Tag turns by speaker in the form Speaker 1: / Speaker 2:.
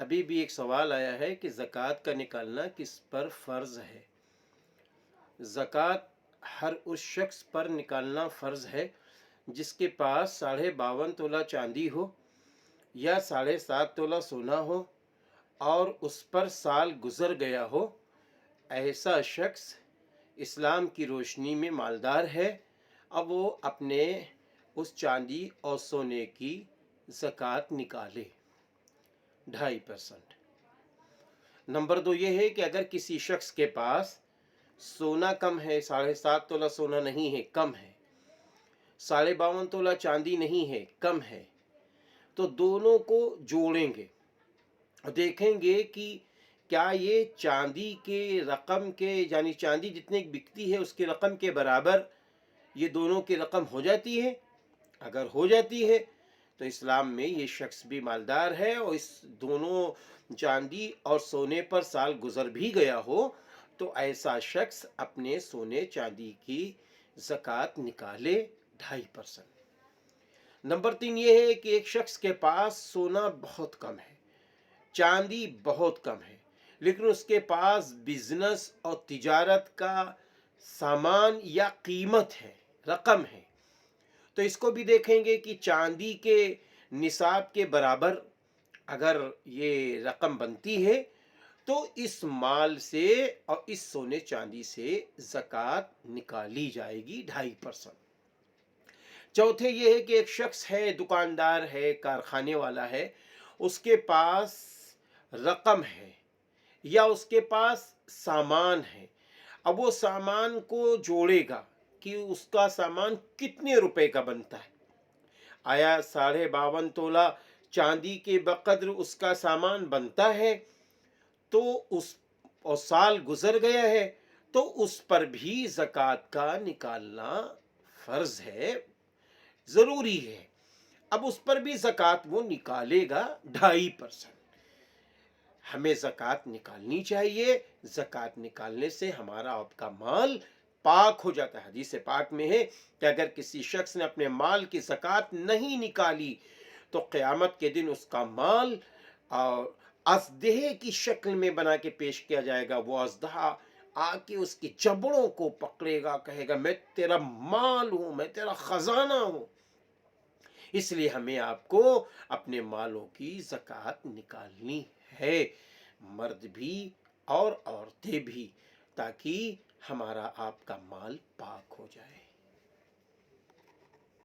Speaker 1: ابھی بھی ایک سوال آیا ہے کہ زکوٰۃ کا نکالنا کس پر فرض ہے۔ زکوٰۃ ہر اس شخص پر نکالنا فرض ہے جس کے پاس 52.5 تولہ چاندی ہو یا 7.5 تولہ سونا ہو اور اس پر سال گزر گیا ہو۔ ایسا شخص اسلام کی روشنی میں مالدار ہے، اب وہ اپنے اس چاندی اور سونے کی زکوٰۃ نکالے 2.5%۔ نمبر 2 یہ ہے کہ اگر کسی شخص کے پاس سونا کم ہے، 7.5 تولہ سونا نہیں ہے، کم ہے، 52.5 تولہ چاندی نہیں ہے، کم ہے، تو دونوں کو جوڑیں گے اور دیکھیں گے کہ کیا یہ چاندی کے رقم کے یعنی چاندی جتنے بکتی ہے اس کی رقم کے برابر یہ دونوں کی رقم ہو جاتی ہے۔ اگر ہو جاتی ہے تو اسلام میں یہ شخص بھی مالدار ہے، اور اس دونوں چاندی اور سونے پر سال گزر بھی گیا ہو تو ایسا شخص اپنے سونے چاندی کی زکوٰۃ نکالے 2.5%۔ نمبر 3 یہ ہے کہ ایک شخص کے پاس سونا بہت کم ہے، چاندی بہت کم ہے، لیکن اس کے پاس بزنس اور تجارت کا سامان یا قیمت ہے، رقم ہے، تو اس کو بھی دیکھیں گے کہ چاندی کے نصاب کے برابر اگر یہ رقم بنتی ہے تو اس مال سے اور اس سونے چاندی سے زکوٰۃ نکالی جائے گی 2.5%۔ چوتھے یہ ہے کہ ایک شخص ہے، دکاندار ہے، کارخانے والا ہے، اس کے پاس رقم ہے یا اس کے پاس سامان ہے، اب وہ سامان کو جوڑے گا کہ اس کا سامان کتنے روپے کا بنتا ہے۔ آیا 52.5 تولہ چاندی کے بقدر اس کا سامان بنتا ہے تو اور سال گزر گیا ہے تو اس پر بھی زکوٰۃ کا نکالنا فرض ہے، ضروری ہے۔ اب اس پر بھی زکوٰۃ وہ نکالے گا 2.5%۔ ہمیں زکوٰۃ نکالنی چاہیے، زکوٰۃ نکالنے سے ہمارا آپ کا مال پاک ہو جاتا ہے۔ حدیث پاک میں ہے کہ اگر کسی شخص نے اپنے مال کی زکوٰۃ نہیں نکالی تو قیامت کے دن اس کا مال اژدہے کی شکل میں بنا کے پیش کیا جائے گا۔ وہ اژدہا آ کے اس کی جبڑوں کو پکڑے گا، کہے گا میں تیرا مال ہوں، میں تیرا خزانہ ہوں۔ اس لیے ہمیں آپ کو اپنے مالوں کی زکوٰۃ نکالنی ہے، مرد بھی اور عورتیں بھی، تاکہ ہمارا آپ کا مال پاک ہو جائے۔